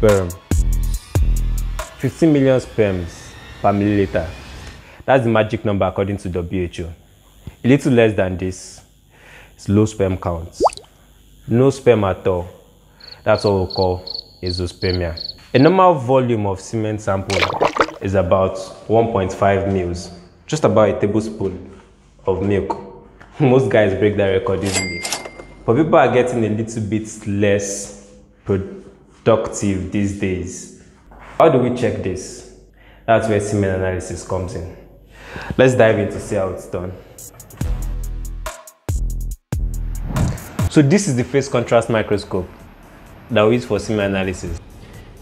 sperm. 15 million sperms per milliliter. That's the magic number according to WHO. A little less than this is low sperm count. No sperm at all. That's what we call azoospermia. A normal volume of semen sample is about 1.5 mils, just about a tablespoon of milk. Most guys break that record easily. But people are getting a little bit less productive these days. How do we check this? That's where semen analysis comes in. Let's dive in to see how it's done. So this is the phase contrast microscope that we use for semen analysis.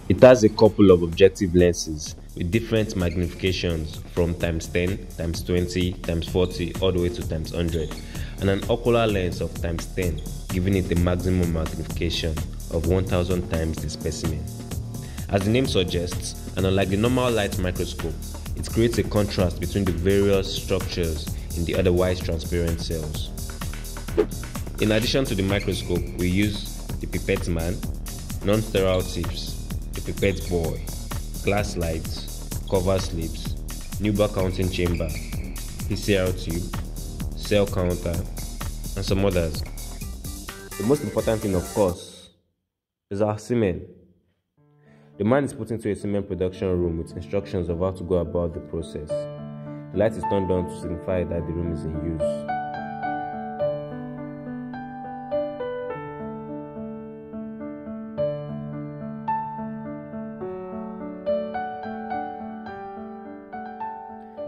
It has a couple of objective lenses with different magnifications from ×10, ×20, ×40 all the way to ×100, and an ocular lens of ×10, giving it a maximum magnification of 1000 times the specimen. As the name suggests, and unlike the normal light microscope, it creates a contrast between the various structures in the otherwise transparent cells. In addition to the microscope, we use the pipette man, non-sterile tips, the pipette boy, glass slides, cover slips, Newber counting chamber, PCR tube, cell counter, and some others. The most important thing, of course, is our semen. The man is put into a semen production room with instructions of how to go about the process. The light is turned on to signify that the room is in use.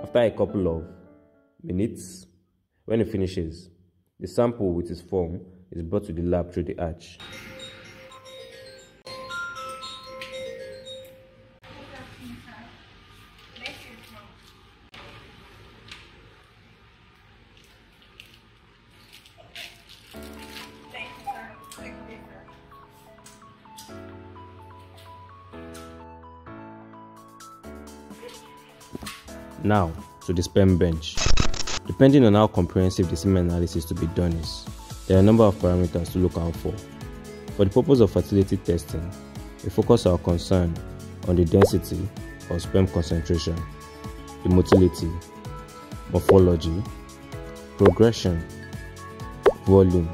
After a couple of minutes, when it finishes, the sample with its form is brought to the lab through the hatch. Now, to the sperm bench. Depending on how comprehensive the semen analysis to be done is, there are a number of parameters to look out for. For the purpose of fertility testing, we focus our concern on the density or sperm concentration, the motility, morphology, progression, volume,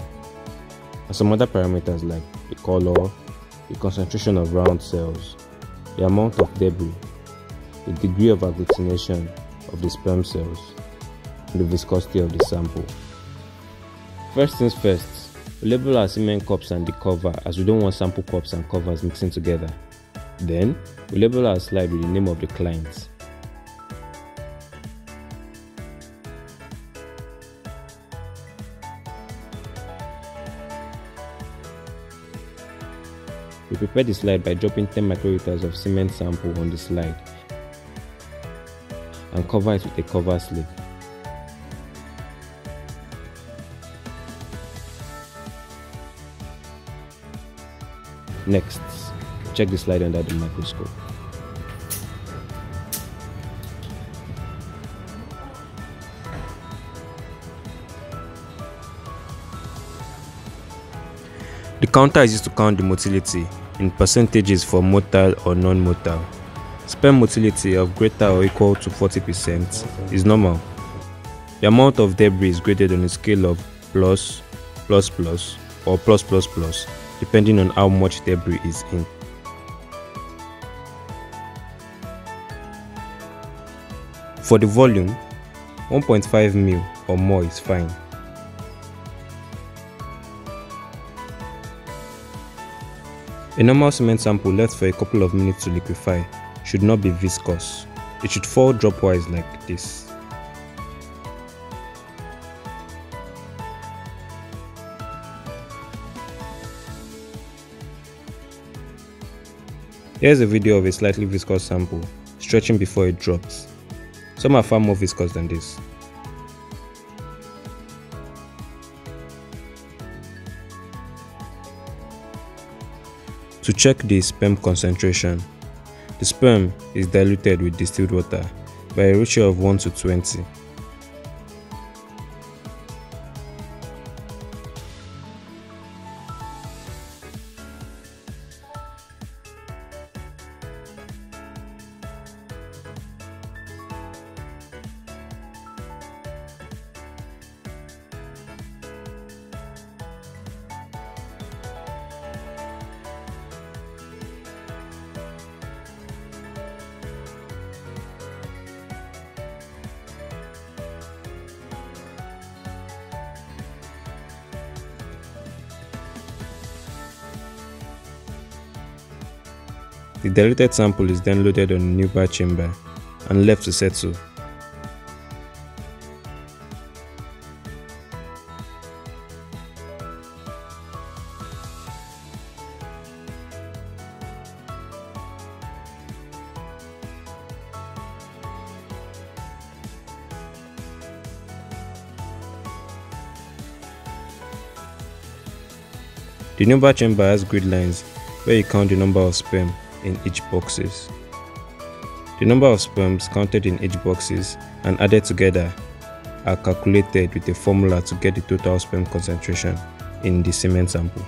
and some other parameters like the color, the concentration of round cells, the amount of debris, the degree of agglutination of the sperm cells, and the viscosity of the sample. First things first, we label our semen cups and the cover, as we don't want sample cups and covers mixing together. Then, we label our slide with the name of the client. We prepare the slide by dropping 10 microliters of semen sample on the slide and cover it with a cover slip. Next, check the slide under the microscope. The counter is used to count the motility in percentages for motile or non-motile. Sperm motility of greater or equal to 40% is normal. The amount of debris is graded on a scale of plus, plus, plus, or plus, plus, plus, depending on how much debris is in. For the volume, 1.5 ml or more is fine. A normal semen sample left for a couple of minutes to liquefy should not be viscous. It should fall dropwise like this. Here's a video of a slightly viscous sample stretching before it drops. Some are far more viscous than this. To check the sperm concentration, the sperm is diluted with distilled water by a ratio of 1 to 20. The diluted sample is then loaded on a nubile chamber and left to settle. The nubile chamber has grid lines where you count the number of sperm in each boxes. The number of sperms counted in each boxes and added together are calculated with a formula to get the total sperm concentration in the semen sample.